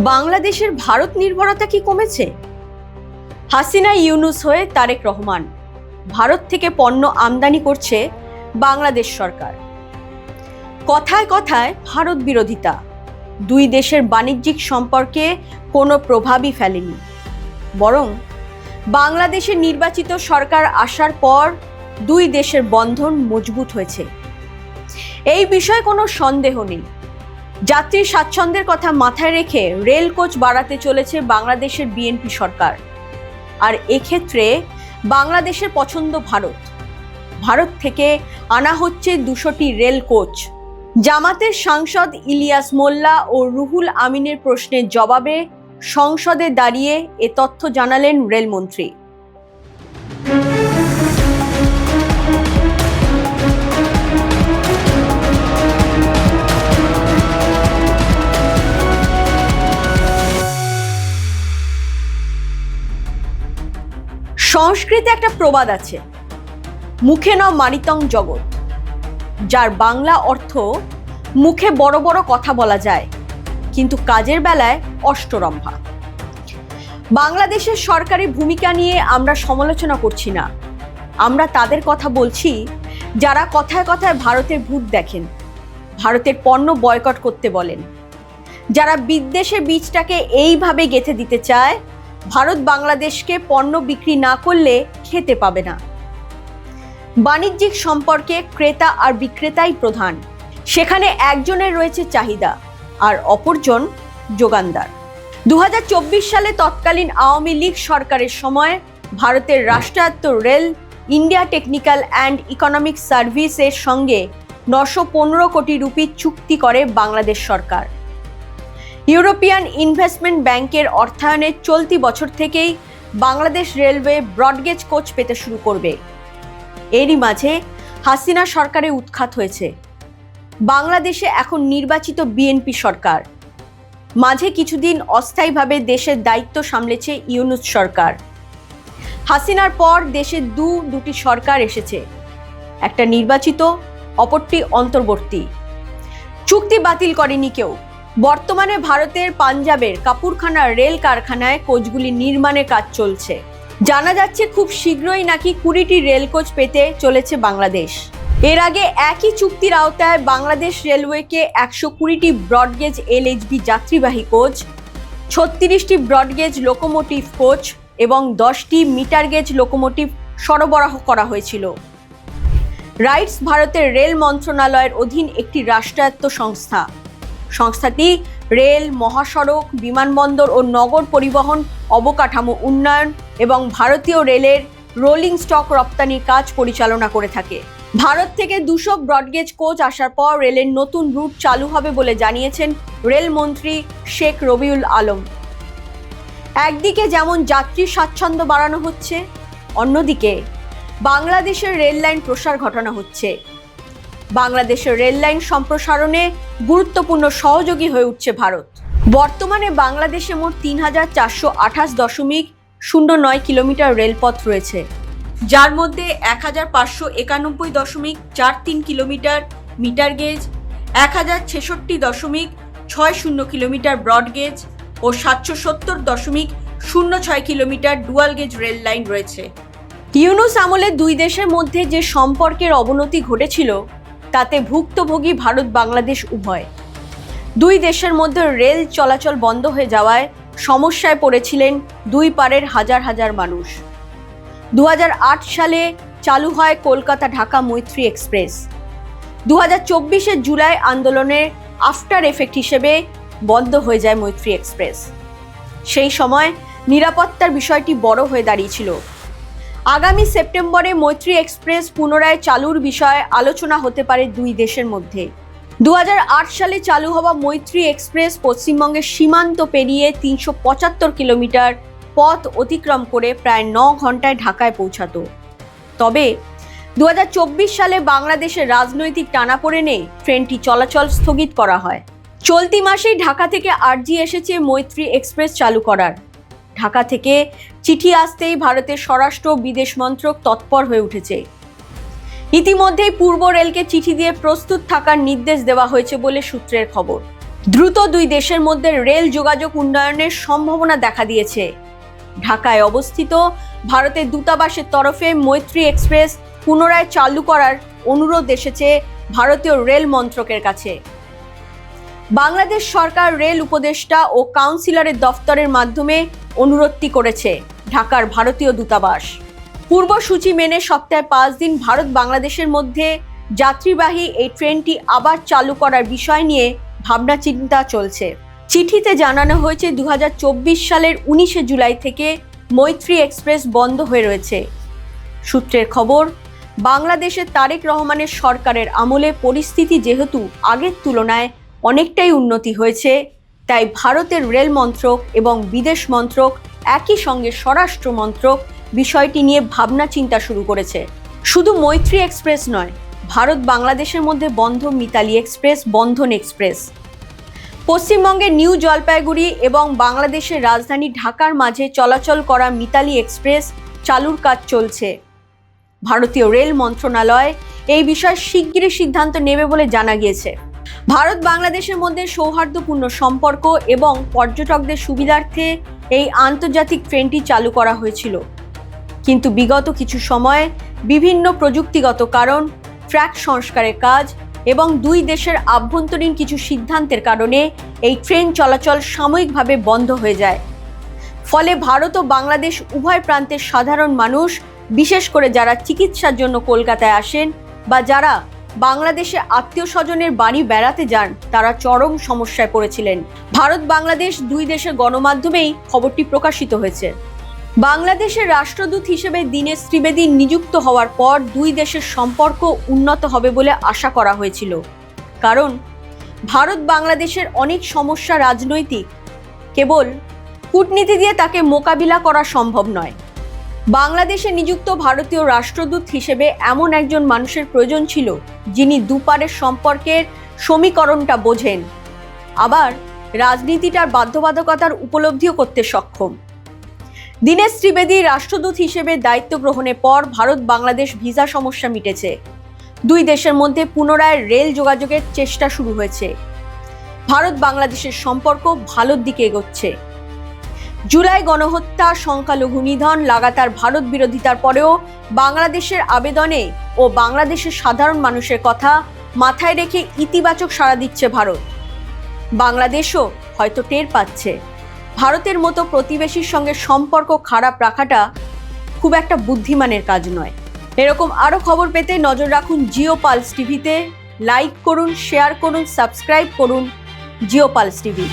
বাংলাদেশের ভারত নির্ভরতা কি কমেছে? হাসিনা ইউনূস হয়ে তারেক রহমান, ভারত থেকে পণ্য আমদানি করছে বাংলাদেশ সরকার। কথায় কথায় ভারত বিরোধিতা দুই দেশের বাণিজ্যিক সম্পর্কে কোনো প্রভাবই ফেলেনি, বরং বাংলাদেশের নির্বাচিত সরকার আসার পর দুই দেশের বন্ধন মজবুত হয়েছে। এই বিষয়ে কোনো সন্দেহ নেই। যাত্রীর স্বাচ্ছন্দ্যের কথা মাথায় রেখে রেল কোচ বাড়াতে চলেছে বাংলাদেশের বিএনপি সরকার। আর এক্ষেত্রে বাংলাদেশের পছন্দ ভারত। ভারত থেকে আনা হচ্ছে 200টি রেল কোচ। জামাতের সাংসদ ইলিয়াস মোল্লা ও রুহুল আমিনের প্রশ্নের জবাবে সংসদে দাঁড়িয়ে এ তথ্য জানালেন রেলমন্ত্রী। সংস্কৃতে একটা প্রবাদ আছে, মুখে ন মানিতং জগৎ, যার বাংলা অর্থ মুখে বড় বড় কথা বলা যায়, কিন্তু কাজের বেলায় অষ্টরম্ভা। বাংলাদেশের সরকারি ভূমিকা নিয়ে আমরা সমালোচনা করছি না, আমরা তাদের কথা বলছি যারা কথায় কথায় ভারতের ভূত দেখেন, ভারতের পণ্য বয়কট করতে বলেন, যারা বিদ্বেষের বীজটাকে এইভাবে গেঁথে দিতে চায় ভারত বাংলাদেশকে পণ্য বিক্রি না করলে খেতে পাবে না। বাণিজ্যিক সম্পর্কে ক্রেতা আর বিক্রেতাই প্রধান। সেখানে একজনের রয়েছে চাহিদা আর অপরজন যোগানদার। 2024 সালে তৎকালীন আওয়ামী লীগ সরকারের সময় ভারতের রাষ্ট্রায়ত্ত rail India technical and economic সার্ভিসের সঙ্গে 915 কোটি রুপি চুক্তি করে বাংলাদেশ সরকার। ইউরোপিয়ান ইনভেস্টমেন্ট ব্যাংকের অর্থায়নে চলতি বছর থেকেই বাংলাদেশ রেলওয়ে ব্রডগেজ কোচ পেতে শুরু করবে। এরই মাঝে হাসিনা সরকারে উৎখাত হয়েছে। বাংলাদেশে এখন নির্বাচিত বিএনপি সরকার। মাঝে কিছুদিন অস্থায়ীভাবে দেশের দায়িত্ব সামলেছে ইউনূস সরকার। হাসিনার পর দেশে দুটি সরকার এসেছে, একটা নির্বাচিত, অপরটি অন্তর্বর্তী। চুক্তি বাতিল করেনি কেউ। বর্তমানে ভারতের পাঞ্জাবের কাপুরখানা রেল কারখানায় কোচগুলি নির্মাণের কাজ চলছে। জানা যাচ্ছে খুব শীঘ্রই নাকি 20টি রেল কোচ পেতে চলেছে বাংলাদেশ। এর আগে একই চুক্তির আওতায় বাংলাদেশ রেলওয়েকে 120টি ব্রডগেজ এলএইচবি যাত্রীবাহী কোচ, 36টি ব্রডগেজ লোকোমোটিভ কোচ এবং 10টি মিটার গেজ লোকোমোটিভ সরবরাহ করা হয়েছিল। রাইটস ভারতের রেল মন্ত্রণালয়ের অধীন একটি রাষ্ট্রায়ত্ত সংস্থা। সংস্থাটি রেল, মহাসড়ক, বিমানবন্দর ও নগর পরিবহন অবকাঠামো উন্নয়ন এবং ভারতীয় রেলের রোলিং স্টক রপ্তানির কাজ পরিচালনা করে থাকে। ভারত থেকে 200 ব্রডগেজ কোচ আসার পর রেলের নতুন রুট চালু হবে বলে জানিয়েছেন রেলমন্ত্রী শেখ রবিউল আলম। একদিকে যেমন যাত্রীর স্বাচ্ছন্দ্য বাড়ানো হচ্ছে, অন্যদিকে বাংলাদেশের রেল লাইন প্রসার ঘটানো হচ্ছে। বাংলাদেশের রেল লাইন সম্প্রসারণে গুরুত্বপূর্ণ সহযোগী হয়ে উঠছে ভারত। বর্তমানে বাংলাদেশে মোট 3428.09 কিলোমিটার রেলপথ রয়েছে, যার মধ্যে 1591.43 kilometre metre gauge, 1066.60 kilometre broad gauge ও 770.06 kilometre dual gauge rail line রয়েছে। ইউনূস আমলে দুই দেশের মধ্যে যে সম্পর্কের অবনতি ঘটেছিল তাতে ভুক্তভোগী ভারত বাংলাদেশ উভয়। দুই দেশের মধ্যে রেল চলাচল বন্ধ হয়ে যাওয়ায় সমস্যায় পড়েছিলেন দুই পারের হাজার হাজার মানুষ। 2008 সালে চালু হয় কলকাতা ঢাকা মৈত্রী এক্সপ্রেস। 2024 জুলাই আন্দোলনের আফটার এফেক্ট হিসেবে বন্ধ হয়ে যায় মৈত্রী এক্সপ্রেস। সেই সময় নিরাপত্তার বিষয়টি বড় হয়ে দাঁড়িয়েছিল। আগামী সেপ্টেম্বরে মৈত্রী এক্সপ্রেস পুনরায় চালুর বিষয়ে আলোচনা হতে পারে দুই দেশের মধ্যে। 2008 সালে চালু হওয়া মৈত্রী এক্সপ্রেস পশ্চিমবঙ্গের সীমান্ত পেরিয়ে 375 কিলোমিটার পথ অতিক্রম করে প্রায় 9 ঘন্টায় ঢাকায় পৌঁছাতো। তবে 2024 সালে বাংলাদেশের রাজনৈতিক টানাপোড়েনে ট্রেনটি চলাচল স্থগিত করা হয়। চলতি মাসেই ঢাকা থেকে আর্জি এসেছে মৈত্রী এক্সপ্রেস চালু করার। ঢাকা থেকে চিঠি আসতেই ভারতের স্বরাষ্ট্র বিদেশ মন্ত্রক তৎপর হয়ে উঠেছে। ইতিমধ্যেই পূর্ব রেলকে চিঠি দিয়ে প্রস্তুত থাকার নির্দেশ দেওয়া হয়েছে বলে সূত্রের খবর। দ্রুত দুই দেশের মধ্যে রেল যোগাযোগ উন্নয়নের সম্ভাবনা দেখা দিয়েছে। ঢাকায় অবস্থিত ভারতের দূতাবাসের তরফে মৈত্রী এক্সপ্রেস পুনরায় চালু করার অনুরোধ এসেছে ভারতীয় রেল মন্ত্রকের কাছে। বাংলাদেশ সরকার রেল উপদেষ্টা ও কাউন্সিলরের দফতরের মাধ্যমে অনুরোধটি করেছে ঢাকার ভারতীয় দূতাবাস। পূর্বসূচি মেনে সপ্তাহে 5 দিন ভারত বাংলাদেশের মধ্যে যাত্রীবাহী এই ট্রেনটি আবার চালু করার বিষয় নিয়ে ভাবনা চিন্তা চলছে। চিঠিতে জানানো হয়েছে 2024 সালের 19 জুলাই থেকে মৈত্রী এক্সপ্রেস বন্ধ হয়ে রয়েছে। সূত্রের খবর, বাংলাদেশের তারেক রহমানের সরকারের আমলে পরিস্থিতি যেহেতু আগের তুলনায় অনেকটাই উন্নতি হয়েছে, তাই ভারতের রেল মন্ত্রক এবং বিদেশ মন্ত্রক একই সঙ্গে স্বরাষ্ট্র মন্ত্রক বিষয়টি নিয়ে ভাবনা চিন্তা শুরু করেছে। শুধু মৈত্রী এক্সপ্রেস নয়, ভারত বাংলাদেশের মধ্যে বন্ধ মিতালি এক্সপ্রেস, বন্ধন এক্সপ্রেস। পশ্চিমবঙ্গের নিউ জলপাইগুড়ি এবং বাংলাদেশের রাজধানী ঢাকার মাঝে চলাচল করা মিতালি এক্সপ্রেস চালুর কাজ চলছে। ভারতীয় রেল মন্ত্রণালয় এই বিষয়ে শিগগিরই সিদ্ধান্ত নেবে বলে জানা গিয়েছে। ভারত বাংলাদেশের মধ্যে সৌহার্দ্যপূর্ণ সম্পর্ক এবং পর্যটকদের সুবিধার্থে এই আন্তর্জাতিক ট্রেনটি চালু করা হয়েছিল, কিন্তু বিগত কিছু সময়ে বিভিন্ন প্রযুক্তিগত কারণ, ট্র্যাক সংস্কারের কাজ এবং দুই দেশের আভ্যন্তরীণ কিছু সিদ্ধান্তের কারণে এই ট্রেন চলাচল সাময়িকভাবে বন্ধ হয়ে যায়। ফলে ভারত ও বাংলাদেশ উভয় প্রান্তের সাধারণ মানুষ, বিশেষ করে যারা চিকিৎসার জন্য কলকাতায় আসেন বা যারা বাংলাদেশে আত্মীয় স্বজনের বাড়ি বেড়াতে যান, তারা চরম সমস্যায় পড়েছিলেন। ভারত বাংলাদেশ দুই দেশের গণমাধ্যমেই খবরটি প্রকাশিত হয়েছে। বাংলাদেশের রাষ্ট্রদূত হিসেবে দীনেশ ত্রিবেদী নিযুক্ত হওয়ার পর দুই দেশের সম্পর্ক উন্নত হবে বলে আশা করা হয়েছিল, কারণ ভারত বাংলাদেশের অনেক সমস্যা রাজনৈতিক, কেবল কূটনীতি দিয়ে তাকে মোকাবিলা করা সম্ভব নয়। বাংলাদেশে নিযুক্ত ভারতীয় রাষ্ট্রদূত হিসেবে এমন একজন মানুষের প্রয়োজন ছিল যিনি দুপারের সম্পর্কের সমীকরণটা বোঝেন, আবার রাজনীতিটার বাধ্যবাধকতার উপলব্ধিও করতে সক্ষম। দীনেশ ত্রিবেদী রাষ্ট্রদূত হিসেবে দায়িত্ব গ্রহণের পর ভারত বাংলাদেশ ভিসা সমস্যা মিটেছে। দুই দেশের মধ্যে পুনরায় রেল যোগাযোগের চেষ্টা শুরু হয়েছে। ভারত বাংলাদেশের সম্পর্ক ভালোর দিকে এগোচ্ছে। জুলাই গণহত্যা, সংখ্যালঘু নিধন, লাগাতার ভারত বিরোধিতার পরেও বাংলাদেশের আবেদনে ও বাংলাদেশের সাধারণ মানুষের কথা মাথায় রেখে ইতিবাচক সাড়া দিচ্ছে ভারত। বাংলাদেশও হয়তো টের পাচ্ছে ভারতের মতো প্রতিবেশীর সঙ্গে সম্পর্ক খারাপ রাখাটা খুব একটা বুদ্ধিমানের কাজ নয়। এরকম আরও খবর পেতে নজর রাখুন জিও পালস টিভিতে। লাইক করুন, শেয়ার করুন, সাবস্ক্রাইব করুন জিও পালস টিভি।